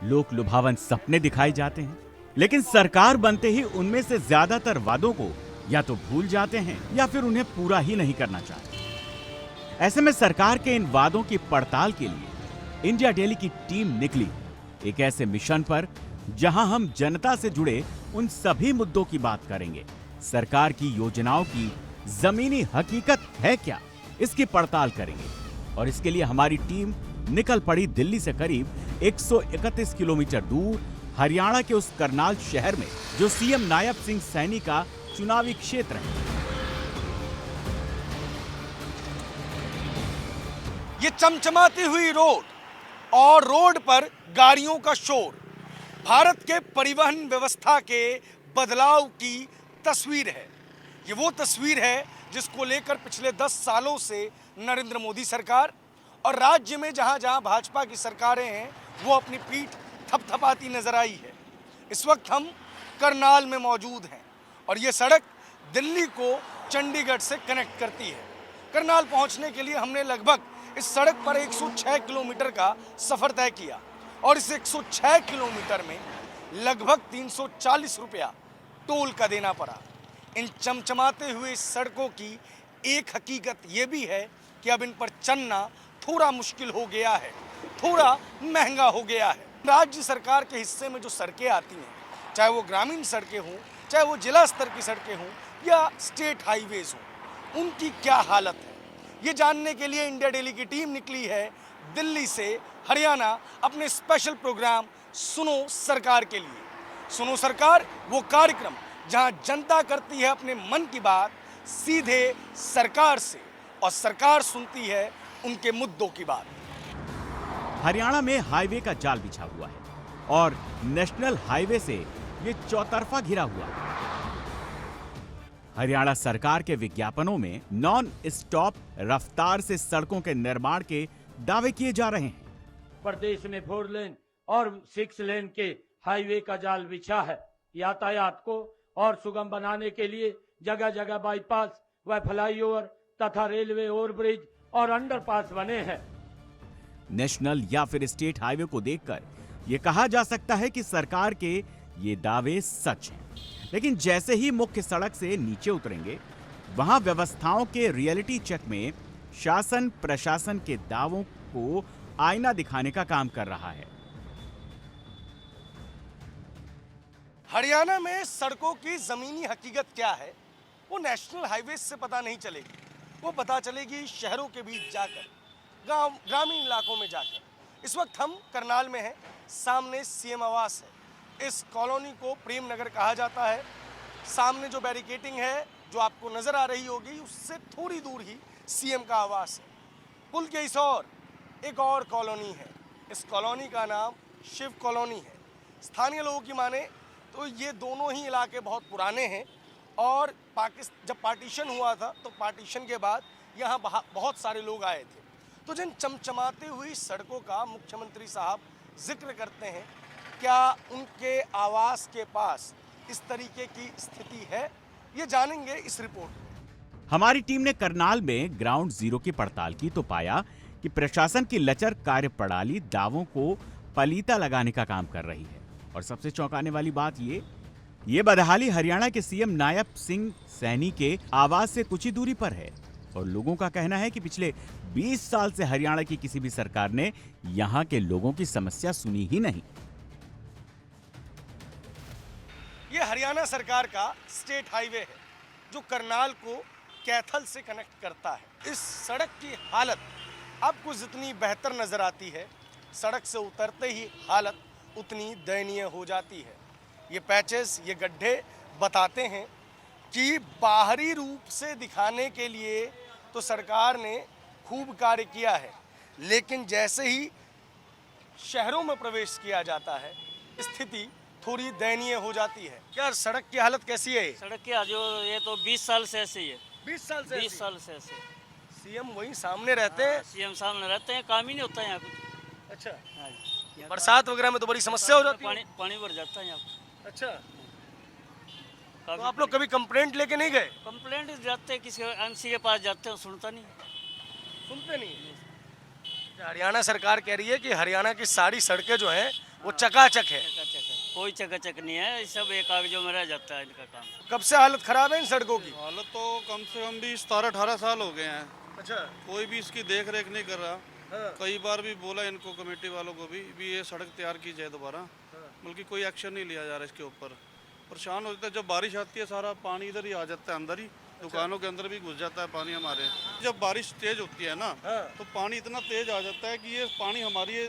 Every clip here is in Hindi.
लोक लुभावन सपने दिखाए जाते हैं, लेकिन सरकार बनते ही उनमें से ज्यादातर वादों को या तो भूल जाते हैं या फिर उन्हें पूरा ही नहीं करना चाहते। ऐसे में सरकार के इन वादों की पड़ताल के लिए इंडिया डेली की टीम निकली एक ऐसे मिशन पर जहां हम जनता से जुड़े उन सभी मुद्दों की बात करेंगे। सरकार की योजनाओं की जमीनी हकीकत है क्या, इसकी पड़ताल करेंगे। और इसके लिए हमारी टीम निकल पड़ी दिल्ली से करीब 131 किलोमीटर दूर हरियाणा के उस करनाल शहर में जो सीएम नायब सिंह सैनी का चुनावी क्षेत्र है। ये चमचमाती हुई रोड और रोड पर गाड़ियों का शोर भारत के परिवहन व्यवस्था के बदलाव की तस्वीर है। ये वो तस्वीर है जिसको लेकर पिछले 10 सालों से नरेंद्र मोदी सरकार और राज्य में जहां जहां भाजपा की सरकारें हैं वो अपनी पीठ थपथपाती नजर आई है। इस वक्त हम करनाल में मौजूद हैं और ये सड़क दिल्ली को चंडीगढ़ से कनेक्ट करती है। करनाल पहुंचने के लिए हमने लगभग इस सड़क पर 106 किलोमीटर का सफर तय किया और इस 106 किलोमीटर में लगभग 340 रुपया टोल का देना पड़ा। इन चमचमाते हुए सड़कों की एक हकीकत ये भी है कि अब इन पर चलना थोड़ा मुश्किल हो गया है, थोड़ा महंगा हो गया है। राज्य सरकार के हिस्से में जो सड़कें आती हैं, चाहे वो ग्रामीण सड़कें हों, चाहे वो जिला स्तर की सड़कें हों या स्टेट हाईवेज हों, उनकी क्या हालत है, ये जानने के लिए इंडिया डेली की टीम निकली है दिल्ली से हरियाणा अपने स्पेशल प्रोग्राम सुनो सरकार के लिए। सुनो सरकार वो कार्यक्रम जहां जनता करती है अपने मन की बात सीधे सरकार से और सरकार सुनती है उनके मुद्दों की बात। हरियाणा में हाईवे का जाल बिछा हुआ है और नेशनल हाईवे से ये चौतरफा घिरा हुआ है। हरियाणा सरकार के विज्ञापनों में नॉन स्टॉप रफ्तार से सड़कों के निर्माण के दावे किए जा रहे हैं। प्रदेश में 4 लेन और 6 लेन के हाईवे का जाल बिछा है। यातायात को और सुगम बनाने के लिए जगह जगह बाईपास व फ्लाईओवर तथा रेलवे ओवरब्रिज और अंडरपास बने हैं। नेशनल या फिर स्टेट हाईवे को देखकर यह कहा जा सकता है कि सरकार के ये दावे सच हैं। लेकिन जैसे ही मुख्य सड़क से नीचे उतरेंगे, वहां व्यवस्थाओं के रियलिटी चेक में शासन प्रशासन के दावों को आईना दिखाने का काम कर रहा है। हरियाणा में सड़कों की जमीनी हकीकत क्या है वो नेशनल हाईवे से पता नहीं चलेगी, वो पता चलेगी शहरों के बीच जाकर, गांव ग्रामीण इलाकों में जाकर। इस वक्त हम करनाल में हैं, सामने सीएम आवास है। इस कॉलोनी को प्रेम नगर कहा जाता है। सामने जो बैरिकेटिंग है जो आपको नजर आ रही होगी उससे थोड़ी दूर ही सीएम का आवास है। पुल के इस ओर एक और कॉलोनी है। इस कॉलोनी का नाम शिव कॉलोनी है। स्थानीय लोगों की माने तो ये दोनों ही इलाके बहुत पुराने हैं और जब पार्टीशन हुआ था तो पार्टीशन के बाद यहाँ बहुत सारे लोग आए थे। तो जिन चमचमाती हुई सड़कों का मुख्यमंत्री साहब जिक्र करते हैं, क्या उनके आवास के पास इस तरीके की स्थिति है, ये जानेंगे इस रिपोर्ट में। हमारी टीम ने करनाल में ग्राउंड जीरो की पड़ताल की तो पाया कि प्रशासन की लचर कार्यप्रणाली दावों को पलीता लगाने का काम कर रही है। और सबसे चौंकाने वाली बात ये बदहाली हरियाणा के सीएम नायब सिंह सैनी के आवास से कुछ ही दूरी पर है। और लोगों का कहना है कि पिछले 20 साल से हरियाणा की किसी भी सरकार ने यहाँ के लोगों की समस्या सुनी ही नहीं। ये हरियाणा सरकार का स्टेट हाईवे है जो करनाल को कैथल से कनेक्ट करता है। इस सड़क की हालत आपको जितनी बेहतर नजर आती है, सड़क से उतरते ही हालत उतनी दयनीय हो जाती है। ये पैचेस, ये गड्ढे बताते हैं कि बाहरी रूप से दिखाने के लिए तो सरकार ने खूब कार्य किया है, लेकिन जैसे ही शहरों में प्रवेश किया जाता है स्थिति थोड़ी दयनीय हो जाती है। क्या सड़क की हालत कैसी है? सड़क की जो ये तो 20 साल से ऐसे ही है। 20 साल से 20 साल से ऐसे। सीएम वहीं सामने रहते हैं। सीएम सामने रहते हैं, काम ही नहीं होता है यहाँ कुछ। अच्छा, हाँ जी। बरसात वगैरह में तो बड़ी समस्या हो जाती है। पानी भर जाता है यहाँ पे। अच्छा, तो आप लोग कभी कंप्लेंट लेके नहीं गए? कंप्लेंट जाते हैं, किसी एमसी के पास जाते हैं, सुनता नहीं। सुनते नहीं। हरियाणा सरकार कह रही है कि हरियाणा की सारी सड़कें जो हैं वो चकाचक है। चकाचक है, कोई चकाचक नहीं है, सब एक कागजों में रह जाता है इनका काम। कब से हालत खराब है इन सड़कों की? हालत तो कम से कम भी 17-18 साल हो गए हैं। अच्छा। कोई भी इसकी देख रेख नहीं कर रहा। कई बार भी बोला इनको, कमेटी वालों को भी ये सड़क तैयार की जाए दोबारा, बल्कि कोई एक्शन नहीं लिया जा रहा इसके ऊपर। परेशान हो जाता है, जब बारिश आती है सारा पानी इधर ही आ जाता है, अंदर ही दुकानों के अंदर भी घुस जाता है पानी हमारे। जब बारिश तेज होती है ना तो पानी इतना तेज आ जाता है कि ये पानी हमारी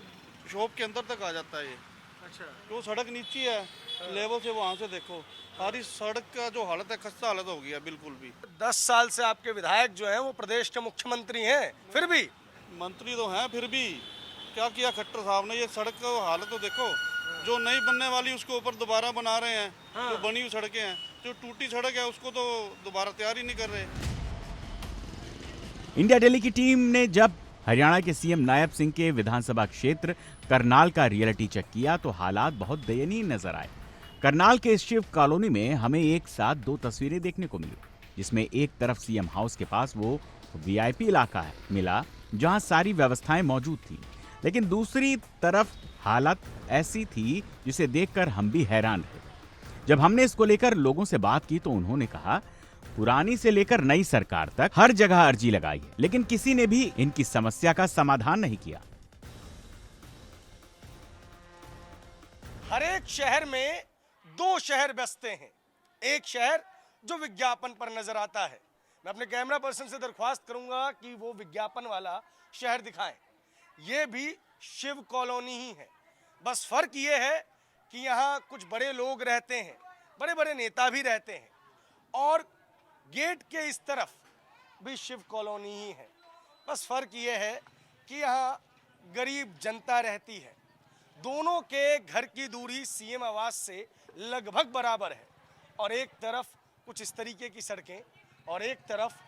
शॉप के अंदर तक आ जाता है। ये अच्छा। तो सड़क नीचे है लेवल से, वहाँ से देखो सारी सड़क का जो हालत है, खस्ता हालत हो गया बिल्कुल भी। 10 साल से आपके विधायक जो हैं वो प्रदेश के मुख्यमंत्री हैं, फिर भी मंत्री तो हैं, फिर भी क्या किया खट्टर साहब ने? ये सड़क का हालत तो देखो, जो नई बनने वाली उसको ऊपर दोबारा बना रहे हैं। जो बनी हुई सड़कें हैं, जो टूटी सड़क है उसको तो दोबारा तैयार ही नहीं कर रहे। इंडिया डेली की टीम ने जब हरियाणा के सीएम नायब सिंह के विधानसभा क्षेत्र करनाल का रियलिटी चेक किया तो हालात बहुत दयनीय नजर आए। करनाल के शिव कॉलोनी में हमें एक साथ 2 तस्वीरें देखने को मिली, जिसमें एक तरफ सीएम हाउस के पास वो वीआईपी इलाका है मिला जहां सारी व्यवस्थाएं मौजूद थी, लेकिन दूसरी तरफ हालत ऐसी थी जिसे देखकर हम भी हैरान रहे। जब हमने इसको लेकर लोगों से बात की तो उन्होंने कहा पुरानी से लेकर नई सरकार तक हर जगह अर्जी लगाई है, लेकिन किसी ने भी इनकी समस्या का समाधान नहीं किया। हर एक शहर में 2 शहर बसते हैं। एक शहर जो विज्ञापन पर नजर आता है। मैं अपने कैमरा पर्सन से दरख्वास्त करूंगा कि वो विज्ञापन वाला शहर दिखाएं। ये भी शिव कॉलोनी ही है, बस फर्क ये है कि यहाँ कुछ बड़े लोग रहते हैं, बड़े बड़े नेता भी रहते हैं, और गेट के इस तरफ भी शिव कॉलोनी ही है। बस फर्क ये है कि यहाँ गरीब जनता रहती है। दोनों के घर की दूरी सीएम आवास से लगभग बराबर है, और एक तरफ कुछ इस तरीके की सड़कें और एक तरफ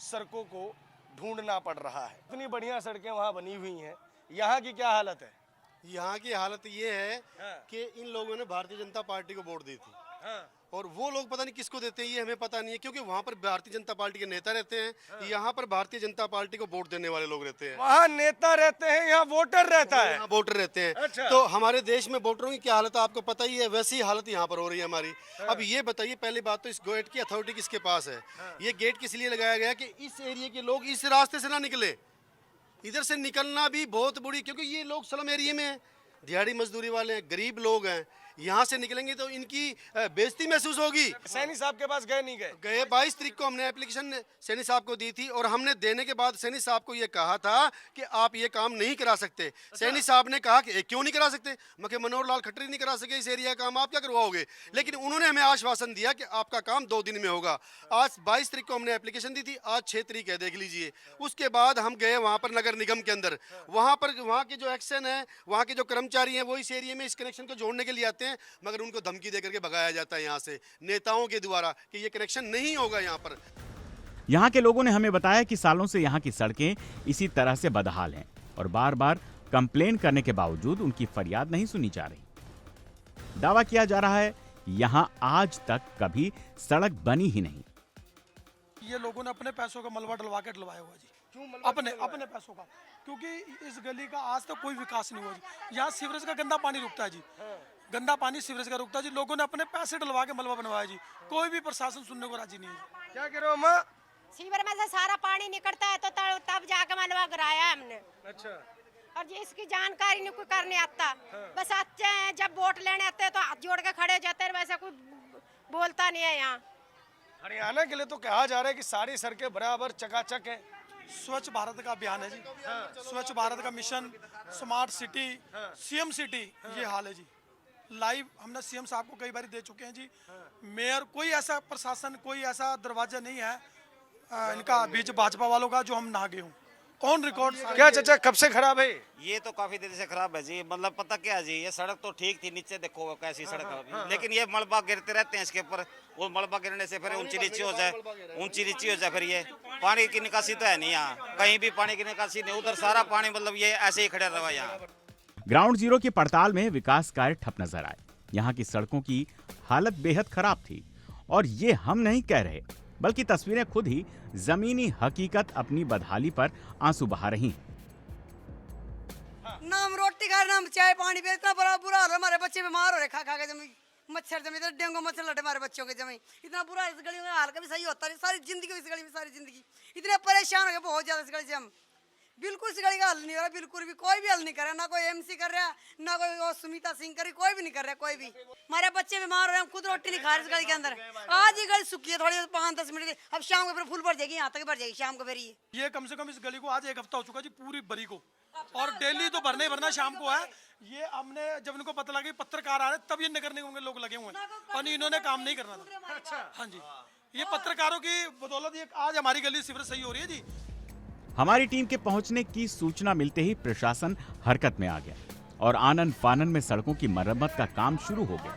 सड़कों को ढूंढना पड़ रहा है। इतनी बढ़िया सड़कें वहाँ बनी हुई हैं, यहाँ की क्या हालत है? यहाँ की हालत ये है कि इन लोगों ने भारतीय जनता पार्टी को वोट दी थी, और वो लोग पता नहीं किसको देते हैं ये हमें पता नहीं है, क्योंकि वहाँ पर भारतीय जनता पार्टी के नेता रहते हैं, यहाँ पर भारतीय जनता पार्टी को वोट देने वाले लोग रहते हैं। वहाँ नेता रहते हैं, यहाँ वोटर रहता है। यहाँ वोटर रहते हैं। अच्छा। तो हमारे देश में वोटरों की क्या हालत है आपको पता ही है, वैसी हालत यहाँ पर हो रही है हमारी। अब ये बताइए, पहली बात तो इस गेट की अथॉरिटी किसके पास है? ये गेट किस लिए लगाया गया कि इस एरिया के लोग इस रास्ते से ना निकले। इधर से निकलना भी बहुत बुरी, क्योंकि ये लोग स्लम एरिया में हैं, दिहाड़ी मजदूरी वाले हैं, गरीब लोग हैं। यहाँ से निकलेंगे तो इनकी बेइज्जती महसूस होगी। सैनी साहब के पास गए नहीं गए? गए 22 तारीख को हमने एप्लीकेशन सैनी साहब को दी थी, और हमने देने के बाद सैनी साहब को ये कहा था कि आप ये काम नहीं करा सकते। सैनी साहब ने कहा कि क्यों नहीं करा सकते? मैं मनोहर लाल खट्टर नहीं करा सके इस एरिया का काम, आप क्या करवाओगे? लेकिन उन्होंने हमें आश्वासन दिया कि आपका काम 2 दिन में होगा। आज 22 तारीख को हमने एप्लीकेशन दी थी, आज 6 तारीख है, देख लीजिए। उसके बाद हम गए वहाँ पर नगर निगम के अंदर, वहाँ के जो एक्शन है, वहाँ के जो कर्मचारी हैं वो इस एरिया में इस कनेक्शन को जोड़ने के लिए आते हैं, मगर उनको धमकी देकर के भगाया जाता है यहाँ से नेताओं के द्वारा कि ये कनेक्शन नहीं होगा यहाँ पर। यहाँ के लोगों ने हमें बताया कि सालों से यहाँ की सड़कें इसी तरह से बदहाल हैं और बार बार कंप्लेन करने के बावजूद उनकी फरियाद नहीं सुनी जा रही। दावा किया जा रहा है यहाँ आज तक कभी सड़क बनी ही नहीं। ये लोगों ने अपने पैसों का मलबा डलवा के डलवाया हुआ जी। अपने पैसों का, क्योंकि इस गली का आज तक कोई विकास नहीं हुआ जी। यहाँ सीवरेज का गंदा पानी रुकता है जी, गंदा पानी सीवरेज का रुकता है जी। लोगों ने अपने पैसे डलवा के मलबा बनवाया जी, कोई भी प्रशासन सुनने को राजी नहीं है। क्या कह रहे हो अम्मा? सीवर में से सारा पानी निकलता है तो तब जाके मलबा कराया हमने। अच्छा। और जी इसकी जानकारी नहीं कोई करने आता। बस आते हैं, जब वोट लेने आते हैं तो हाथ जोड़ के खड़े जाते हैं, वैसे कोई बोलता नहीं है। यहाँ हरियाणा के लिए तो कहा जा रहा है कि सारी सड़कें बराबर चकाचक हैं। स्वच्छ भारत का अभियान है जी, स्वच्छ भारत का mission, smart city, CM city, ये हाल है जी। लाइव हमने सीएम साहब को कई बार दे चुके हैं जी। मेयर, कोई ऐसा प्रशासन, कोई ऐसा दरवाजा नहीं है इनका बीच भाजपा वालों का जो हम ना गए हूँ। On record. क्या चाचा, कब से खराब है? ये तो काफी देर से खराब है जी। मतलब पता क्या जी, ये सड़क तो ठीक थी, नीचे देखो कैसी सड़क है, लेकिन ये मलबा गिरते रहते हैं इसके ऊपर। वो मलबा गिरने से फिर ऊंची नीची हो जाए, फिर ये पानी की निकासी तो है नहीं यहाँ, कहीं भी पानी की निकासी नहीं। उधर सारा पानी मतलब ये ऐसे ही खड़ा रहा यहाँ। ग्राउंड जीरो की पड़ताल में विकास कार्य ठप नजर आए। यहाँ की सड़कों की हालत बेहद खराब थी, और ये हम नहीं कह रहे, बल्कि तस्वीरें खुद ही जमीनी हकीकत अपनी बदहाली पर आंसू बहा रही हैं। ना हम रोटी खा यार ना चाय पानी पे इतना बड़ा बुरा हाल है, हमारे बच्चे बीमार हो रहे खा खा के जमी, मच्छर जमी, इधर डेंगू मच्छर लटे हमारे बच्चों के जमी, इतना बुरा इस गली में हाल कभी सही होता नहीं, सारी जिंदगी इस गली में, सारी जिंदगी इतने परेशान हो गए बहुत ज्यादा इस गली से हम। बिल्कुल इस गली का हल नहीं हो रहा, बिल्कुल भी कोई भी हल नहीं कर रहा, ना कोई एमसी कर रहा, ना कोई वो सुमिता सिंह कर रही, कोई भी नहीं कर रहा, कोई भी। हमारे बच्चे बीमार हो रहे हैं, हम खुद रोटी नहीं खा रहे इस गली के अंदर। आज ही गली सूखी है, थोड़ी 5-10 मिनट, अब शाम को फिर फुल भर जाएगी, यहाँ तक भर जाएगी शाम को फिर ये कम से कम इस गली को आज 1 हफ्ता हो चुका जी, पूरी बरी को, और डेली तो भरने ही भरना शाम को है। ये हमने जब इनको पता लगा पत्रकार आ रहे तब ये नगर निगम के लोग लगे हुए हैं, और इन्होंने काम नहीं करना था। अच्छा, हाँ जी, ये पत्रकारों की बदौलत ये आज हमारी गली सीवरेज सही हो रही है जी। हमारी टीम के पहुंचने की सूचना मिलते ही प्रशासन हरकत में आ गया और आनन फानन में सड़कों की मरम्मत का काम शुरू हो गया,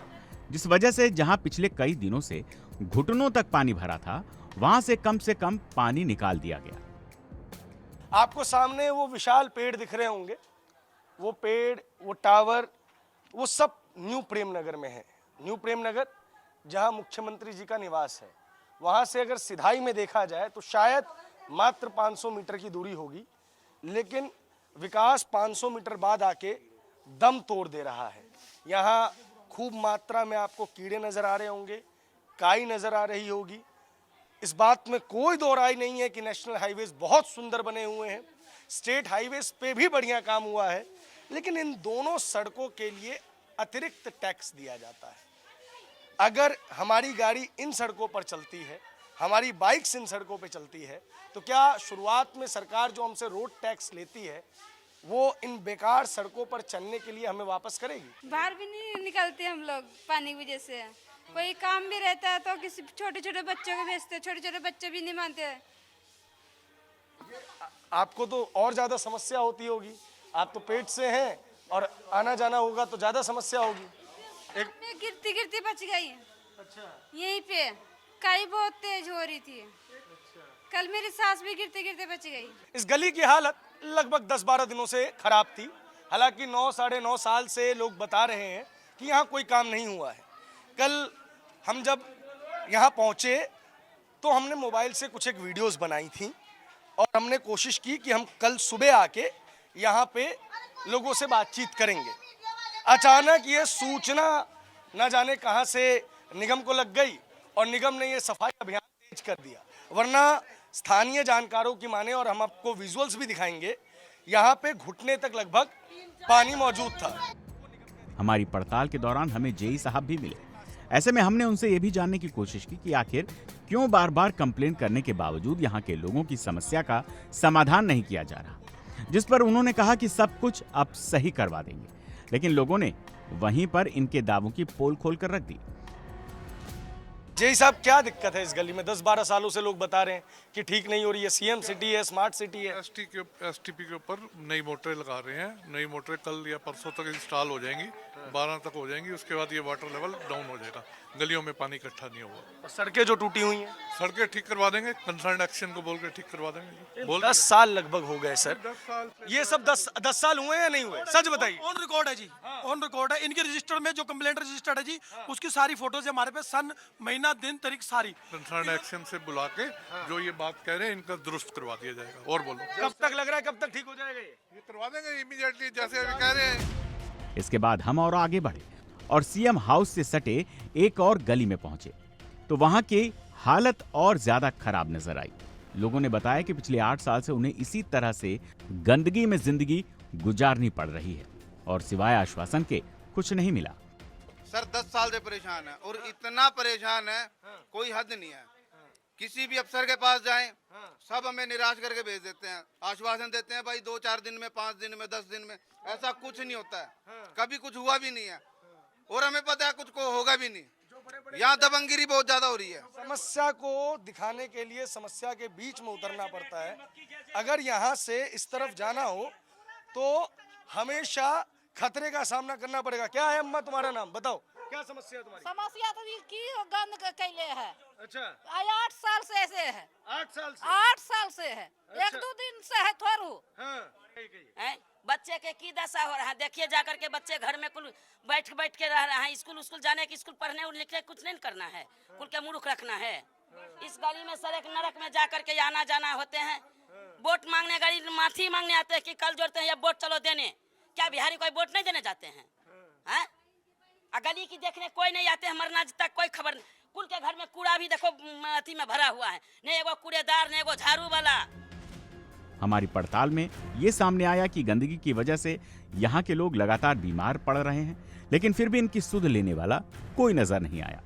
जिस वजह से जहां पिछले कई दिनों से घुटनों तक पानी भरा था, वहां से कम पानी निकाल दिया गया। आपको सामने वो विशाल पेड़ दिख रहे होंगे, वो पेड़, वो टावर, वो सब न्यू प्रेम नगर में है। न्यू प्रेम नगर जहां मुख्यमंत्री जी का निवास है, वहां से अगर सिधाई में देखा जाए तो शायद मात्र 500 मीटर की दूरी होगी, लेकिन विकास 500 मीटर बाद आके दम तोड़ दे रहा है। यहाँ खूब मात्रा में आपको कीड़े नजर आ रहे होंगे, काई नजर आ रही होगी। इस बात में कोई दो राय नहीं है कि नेशनल हाईवेज बहुत सुंदर बने हुए हैं, स्टेट हाईवेज पे भी बढ़िया काम हुआ है, लेकिन इन दोनों सड़कों के लिए अतिरिक्त टैक्स दिया जाता है। अगर हमारी गाड़ी इन सड़कों पर चलती है, हमारी बाइक्स इन सड़कों पे चलती है, तो क्या शुरुआत में सरकार जो हमसे रोड टैक्स लेती है वो इन बेकार सड़कों पर चलने के लिए हमें वापस करेगी? बाहर भी नहीं निकलते हम लोग पानी की वजह से, कोई काम भी रहता है तो किसी छोटे छोटे बच्चों को भेजते, छोटे छोटे बच्चे भी नहीं मानते। आपको तो और ज्यादा समस्या होती होगी, आप तो पेट से हैं और आना जाना होगा तो ज्यादा समस्या होगी। मैं गिरती गिरती बच गई। अच्छा, यहीं पे काई बहुत तेज हो रही थी। कल मेरी सास भी गिरते गिरते बच गई। इस गली की हालत लगभग 10-12 दिनों से खराब थी। हालांकि 9-9.5 साल से लोग बता रहे हैं कि यहाँ कोई काम नहीं हुआ है। कल हम जब यहाँ पहुँचे तो हमने मोबाइल से कुछ एक वीडियोस बनाई थी और हमने कोशिश की कि हम कल सुबह आके यहाँ पे लोगों से बातचीत करेंगे। अचानक ये सूचना न जाने कहाँ से निगम को लग गई और निगम ने ये सफाई अभियान तेज कर दिया। वरना स्थानीय जानकारों की माने, और हम आपको विजुअल्स भी दिखाएंगे, यहाँ पे घुटने तक लगभग पानी मौजूद था। हमारी पड़ताल के दौरान हमें जेई साहब भी मिले। ऐसे में हमने उनसे ये भी जानने की कोशिश की कि आखिर क्यों बार बार कंप्लेन करने के बावजूद यहाँ के लोगों की समस्या का समाधान नहीं किया जा रहा, जिस पर उन्होंने कहा कि सब कुछ अब सही करवा देंगे, लेकिन लोगों ने वहीं पर इनके दावों की पोल खोल कर रख दी। जय साहब, क्या दिक्कत है इस गली में? 10-12 सालों से लोग बता रहे हैं कि ठीक नहीं हो रही है। सीएम सिटी है, स्मार्ट सिटी है। एसटीपी के ऊपर नई मोटरें लगा रहे हैं। नई मोटरें कल या परसों तक इंस्टॉल हो जाएंगी, 12 तक हो जाएंगी। उसके बाद ये वाटर लेवल डाउन हो जाएगा, गलियों में पानी इकट्ठा नहीं होगा। और सड़कें जो टूटी हुई हैं, सड़कें ठीक करवा देंगे, कंसर्न एक्शन को बोल के ठीक करवा देंगे। 10 साल लगभग हो गए सर। ये सब 10 साल हुए या नहीं हुए? सच बताइए। ऑन रिकॉर्ड है जी, ऑन रिकॉर्ड है। इनके रजिस्टर में जो कंप्लेंट रजिस्टर्ड है जी, उसकी सारी फोटोज हमारे पे, सन, महीना, दिन, तारीख सारी। कंसर्न एक्शन से बुला के जो ये बात कह रहे हैं इनका दुरुस्त करवा दिया जाएगा। और बोलो, कब तक लग रहा है, कब तक ठीक हो जाएगा? ये करवा देंगे इमीडिएटली, जैसे अभी कह रहे हैं। इसके बाद हम और आगे बढ़े और सीएम हाउस से सटे एक और गली में पहुंचे तो वहां की हालत और ज्यादा खराब नजर आई। लोगों ने बताया कि पिछले 8 साल से उन्हें इसी तरह से गंदगी में जिंदगी गुजारनी पड़ रही है और सिवाय आश्वासन के कुछ नहीं मिला। सर 10 साल से परेशान है और इतना परेशान है कोई हद नहीं है। किसी भी अफसर के पास जाएं, सब हमें निराश करके भेज देते हैं। आश्वासन देते हैं भाई 2-4 दिन में, 5 दिन में, 10 दिन में। ऐसा कुछ नहीं होता है, कभी कुछ हुआ भी नहीं है और हमें पता है कुछ को होगा भी नहीं। यहाँ दबंगिरी बहुत ज्यादा हो रही है। समस्या को दिखाने के लिए समस्या के बीच में उतरना पड़ता है। अगर यहाँ से इस तरफ जाना हो तो हमेशा खतरे का सामना करना पड़ेगा। क्या है अम्मा तुम्हारा नाम? बताओ, क्या समस्या है तुम्हारी? समस्या तो की गंद कैले है। अच्छा, 8 साल से ऐसे है। 8 साल से? 8 साल से है। अच्छा। 1-2 दिन से है थोड़ू। हाँ, बच्चे के की दशा हो रहा है, देखिए जाकर के बच्चे घर में कुल बैठ के रह रहे हैं। स्कूल जाने की, स्कूल पढ़ने और लिखने कुछ नहीं करना है, कुल के मूर्ख रखना है। इस गली में सड़क नरक में जाकर के आना जाना होते हैं। वोट मांगने गाड़ी माफी मांगने आते हैं कि कल जोड़ते हैं या वोट चलो देने, क्या बिहारी कोई वोट नहीं देने जाते हैं? हैं? गली की देखने कोई नहीं आते हैं, मरना आज तक कोई खबर नहीं। कुल के घर में कूड़ा भी देखो अथी में भरा हुआ है, नहीं एगो कूड़ेदार नहीं एगो झाड़ू वाला। हमारी पड़ताल में ये सामने आया कि गंदगी की वजह से यहाँ के लोग लगातार बीमार पड़ रहे हैं, लेकिन फिर भी इनकी सुध लेने वाला कोई नजर नहीं आया।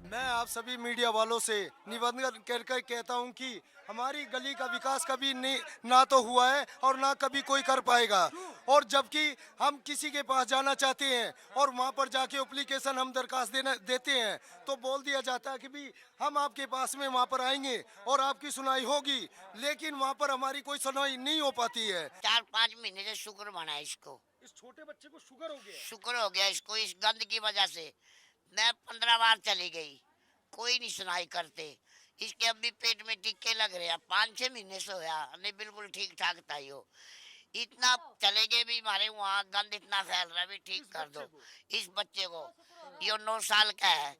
मैं आप सभी मीडिया वालों से निवेदन करके कहता हूं कि हमारी गली का विकास कभी ना तो हुआ है और ना कभी कोई कर पाएगा। और जबकि हम किसी के पास जाना चाहते हैं और वहां पर जाके एप्लीकेशन हम दरखास्त देते हैं तो बोल दिया जाता है कि भी हम आपके पास में वहां पर आएंगे और आपकी सुनाई होगी, लेकिन वहां पर हमारी कोई सुनाई नहीं हो पाती है। 4-5 महीने से शुगर बना है इसको। इस छोटे बच्चे को शुगर हो गया? शुगर हो गया इसको इस गंद की वजह से। मैं 15 बार चली गई, कोई नहीं सुनाई करते। इसके अब भी पेट में टिक्के लग रहे हैं, 5-6 महीने से होया नहीं, बिल्कुल ठीक ठाक था यो। इतना चले गए भी हमारे वहाँ गंद इतना फैल रहा है, भी ठीक कर दो इस बच्चे को। यो 9 साल का है,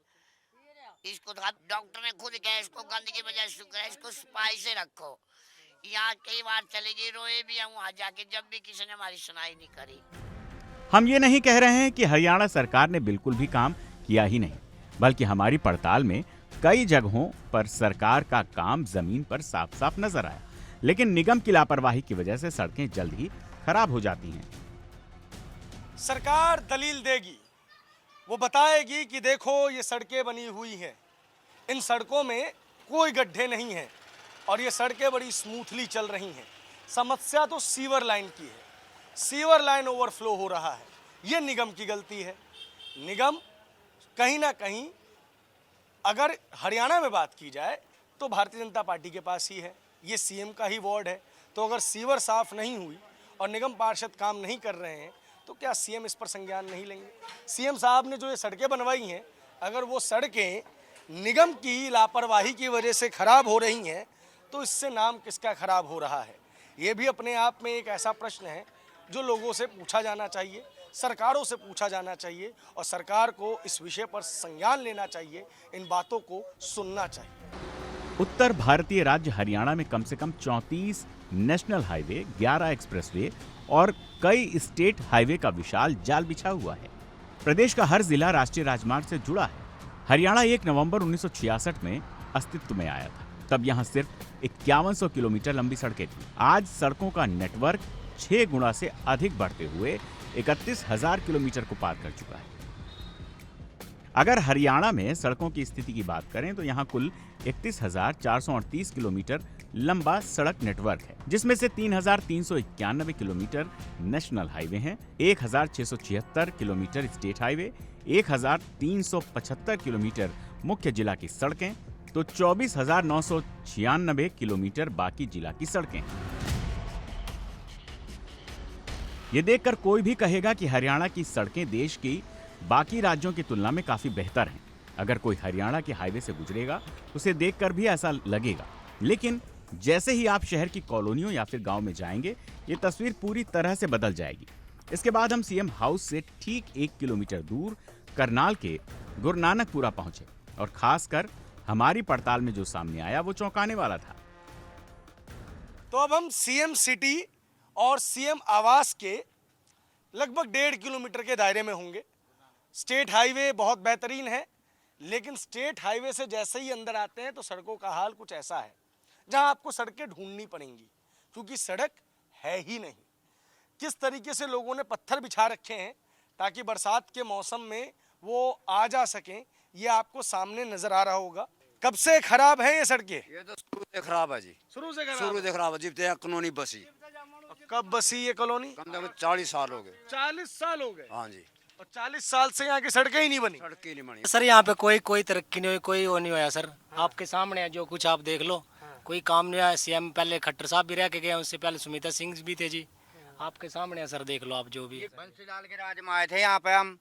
इसको डॉक्टर ने खुद कहा इसको गंद की वजह से शुगर है, इसको सफाई से रखो। यहाँ कई बार चले गए, रोए भी हम वहाँ जाके, जब भी किसी ने हमारी सुनाई नहीं करी। हम ये नहीं कह रहे हैं कि हरियाणा सरकार ने बिल्कुल भी काम किया ही नहीं, बल्कि हमारी पड़ताल में कई जगहों पर सरकार का काम जमीन पर साफ साफ नजर आया, लेकिन निगम की लापरवाही की वजह से सड़कें जल्द ही खराब हो जाती हैं। सरकार दलील देगी, वो बताएगी कि देखो ये सड़कें बनी हुई हैं, इन सड़कों में कोई गड्ढे नहीं हैं और ये सड़कें बड़ी स्मूथली चल रही हैं। समस्या तो सीवर लाइन की है, सीवर लाइन ओवरफ्लो हो रहा है, ये निगम की गलती है। निगम कहीं ना कहीं, अगर हरियाणा में बात की जाए तो भारतीय जनता पार्टी के पास ही है, ये सीएम का ही वार्ड है। तो अगर सीवर साफ नहीं हुई और निगम पार्षद काम नहीं कर रहे हैं तो क्या सीएम इस पर संज्ञान नहीं लेंगे? सीएम साहब ने जो ये सड़कें बनवाई हैं, अगर वो सड़कें निगम की लापरवाही की वजह से खराब हो रही हैं तो इससे नाम किसका खराब हो रहा है? ये भी अपने आप में एक ऐसा प्रश्न है जो लोगों से पूछा जाना चाहिए, सरकारों से पूछा जाना चाहिए और सरकार को इस विषय पर संज्ञान लेना चाहिए, इन बातों को सुनना चाहिए। उत्तर भारतीय राज्य हरियाणा में कम से कम 34 नेशनल हाईवे, 11 एक्सप्रेसवे और कई स्टेट हाईवे का विशाल जाल बिछा हुआ है। प्रदेश का हर जिला राष्ट्रीय राजमार्ग से जुड़ा है। हरियाणा 1 नवंबर 1966 में अस्तित्व में आया था, तब यहाँ सिर्फ 5100 किलोमीटर लंबी सड़कें थी। आज सड़कों का नेटवर्क 6 गुना से अधिक बढ़ते हुए 31,000 किलोमीटर को पार कर चुका है। अगर हरियाणा में सड़कों की स्थिति की बात करें तो यहाँ कुल 31,438 किलोमीटर लंबा सड़क नेटवर्क है, जिसमें से 3,391 किलोमीटर नेशनल हाईवे हैं, 1,676 किलोमीटर स्टेट हाईवे, 1,375 किलोमीटर मुख्य जिला की सड़कें, तो 24,996 किलोमीटर बाकी जिला की सड़कें। ये देखकर कोई भी कहेगा कि हरियाणा की सड़कें देश की बाकी राज्यों की तुलना में काफी बेहतर हैं। अगर कोई हरियाणा के हाईवे से गुजरेगा उसे देखकर भी ऐसा लगेगा, लेकिन जैसे ही आप शहर की कॉलोनियों या फिर गांव में जाएंगे, ये तस्वीर पूरी तरह से बदल जाएगी। इसके बाद हम सीएम हाउस से ठीक 1 किलोमीटर दूर करनाल के गुरु नानकपुरा पहुंचे और खासकर हमारी पड़ताल में जो सामने आया वो चौंकाने वाला था। तो अब हम सीएम सिटी और सीएम आवास के लगभग 1.5 किलोमीटर के दायरे में होंगे। स्टेट हाईवे बहुत बेहतरीन है, लेकिन स्टेट हाईवे से जैसे ही अंदर आते हैं तो सड़कों का हाल कुछ ऐसा है जहां आपको सड़कें ढूंढनी पड़ेंगी, क्योंकि सड़क है ही नहीं। किस तरीके से लोगों ने पत्थर बिछा रखे हैं ताकि बरसात के मौसम में वो आ जा सकें, ये आपको सामने नजर आ रहा होगा। कब से खराब है ये सड़कें? ये तो शुरू से खराब है जी, शुरू से खराब है। जब तक कॉलोनी बसी। कब बसी ये कॉलोनी? कम से कम 40 साल हो गए। 40 साल हो गए? हाँ जी। और 40 साल से यहाँ की सड़कें ही नहीं बनी? सड़कें नहीं बनी सर। यहाँ पे कोई तरक्की नहीं हुई, कोई वो नहीं हुआ सर। आपके सामने है जो कुछ आप देख लो, कोई काम नहीं हुआ। सीएम पहले खट्टर साहब भी रह के गए, उससे पहले सुमिता सिंह भी थे जी। आपके सामने है सर, देख लो आप जो भी। बंसीलाल के राज में आए थे यहाँ पे हम,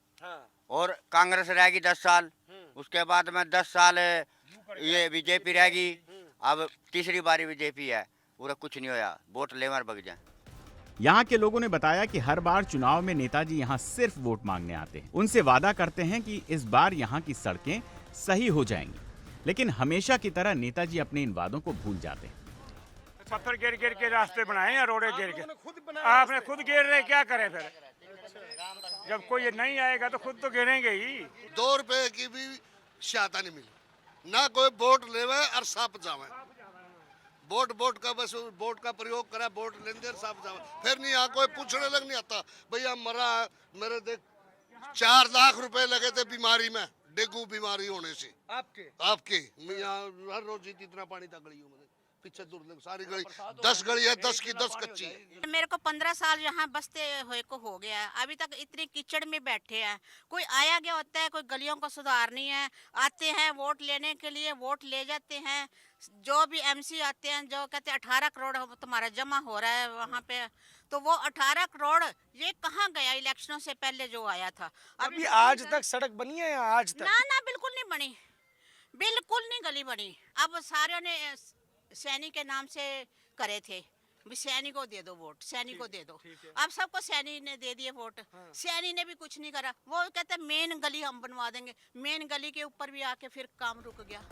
और कांग्रेस रहेगी 10 साल, उसके बाद में 10 साल ये बीजेपी रहेगी, अब तीसरी बारी बीजेपी है, पूरा कुछ नहीं होया, वोट लेवर बग जाए। यहाँ के लोगों ने बताया कि हर बार चुनाव में नेताजी यहाँ सिर्फ वोट मांगने आते हैं। उनसे वादा करते हैं कि इस बार यहाँ की सड़कें सही हो जाएंगी, लेकिन हमेशा की तरह नेताजी अपने इन वादों को भूल जाते हैं। पत्थर गिर गिर के रास्ते बनाए हैं, रोडे गिर के आपने खुद गिर रहे, क्या करें फिर? जब कोई नहीं आएगा तो खुद तो गिरेंगे ही। 2 रुपए की भी सहायता नहीं मिली, ना कोई बोट लेवे और साफ जावे। बोट का बस बोट का प्रयोग करा, बोट लेंदे साफ जावे, फिर नहीं यहाँ कोई पूछने लग नहीं आता भैया मरा मेरे देख 4 लाख रुपए लगे थे बीमारी में, डेंगू बीमारी होने से। आपके मैं यहाँ हर रोज जीती इतना पानी था गलियों में, पीछे दूर सारी गली 10 गली है, 10 की 10 कच्ची है। मेरे को 15 साल यहाँ बसते हुए को हो गया है, अभी तक इतनी कीचड़ में बैठे हैं। कोई आया गया होता है, कोई गलियों को सुधारनी है, आते हैं वोट लेने के लिए, वोट ले जाते हैं। जो भी एमसी आते हैं जो कहते हैं 18 करोड़ तुम्हारा जमा हो रहा है वहाँ पे, तो वो 18 करोड़ ये कहाँ गया इलेक्शनों से पहले जो आया था? अभी आज तक सड़क बनी है यहाँ? आज तक ना बिल्कुल नहीं बनी, बिल्कुल नहीं गली बनी। अब सारे ने सैनी के नाम से करे थे, भी सैनी को दे दो वोट, सैनी को दे दो। अब सबको सैनी ने दे दिए वोट, सैनी ने भी कुछ नहीं करा। वो कहते मेन गली हम बनवा देंगे, मेन गली के ऊपर भी आके फिर काम रुक गया।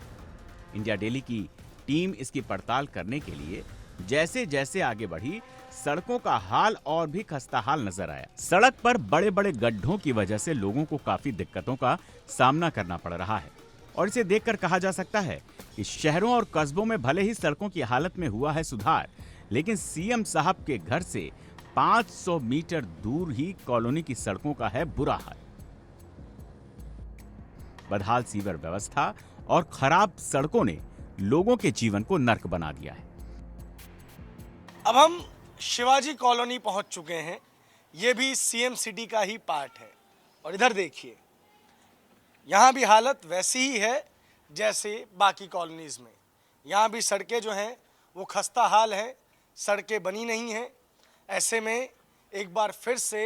इंडिया डेली की टीम इसकी पड़ताल करने के लिए जैसे जैसे आगे बढ़ी, सड़कों का हाल और भी खस्ताहाल नजर आया। सड़क पर बड़े बड़े गड्ढों की वजह से लोगों को काफी दिक्कतों का सामना करना पड़ रहा है और इसे देखकर कहा जा सकता है कि शहरों और कस्बों में भले ही सड़कों की हालत में हुआ है सुधार, लेकिन सीएम साहब के घर से 500 मीटर दूर ही कॉलोनी की सड़कों का है बुरा हाल। बदहाल सीवर व्यवस्था और खराब सड़कों ने लोगों के जीवन को नर्क बना दिया है। अब हम शिवाजी कॉलोनी पहुंच चुके हैं, ये भी सीएम सिटी का ही पार्ट है। और इधर देखिए, यहाँ भी हालत वैसी ही है जैसे बाकी कॉलोनीज में। यहाँ भी सड़कें जो हैं वो खस्ता हाल है, सड़कें बनी नहीं हैं। ऐसे में एक बार फिर से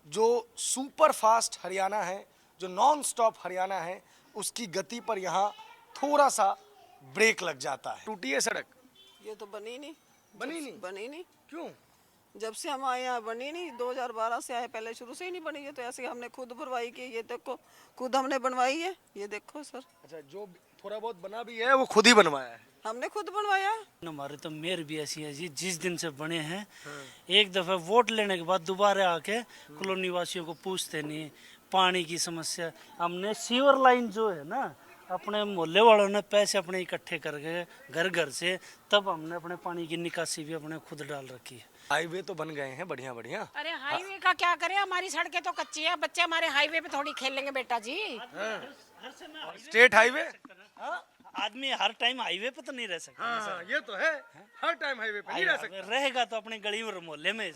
जो सुपर फास्ट हरियाणा है, जो नॉन स्टॉप हरियाणा है, उसकी गति पर यहाँ थोड़ा सा ब्रेक लग जाता है। टूटी है सड़क, ये तो बनी नहीं, बनी नहीं। क्यों? जब से हम आए यहाँ बनी नहीं, 2012 से आए, पहले शुरू से ही नहीं बनी है। तो ऐसे हमने खुद बनवाई की, ये देखो खुद हमने बनवाई है, ये देखो सर। अच्छा, जो थोड़ा बहुत बना भी है वो खुद ही बनवाया है? हमने खुद बनवाया। हमारे तो मेयर भी ऐसी है जी, जिस दिन से बने हैं एक दफा वोट लेने के बाद दोबारा आके कॉलोनी वासियों को पूछते नहीं। पानी की समस्या, हमने सीवर लाइन जो है ना, अपने मोहल्ले वालों ने पैसे अपने इकट्ठे करके घर घर से, तब हमने अपने पानी की निकासी भी अपने खुद डाल रखी है। हाईवे तो बन गए हैं बढ़िया बढ़िया। अरे हाईवे का क्या करें, हमारी सड़कें तो कच्ची है, बच्चे हमारे हाईवे पे थोड़ी खेलेंगे बेटा जी। स्टेट हाईवे, आदमी हर टाइम हाईवे पे तो नहीं रह सकता। ये तो है, हर टाइम हाईवे पे नहीं रह सकता। रहेगा तो अपनी गली और मोहल्ले में।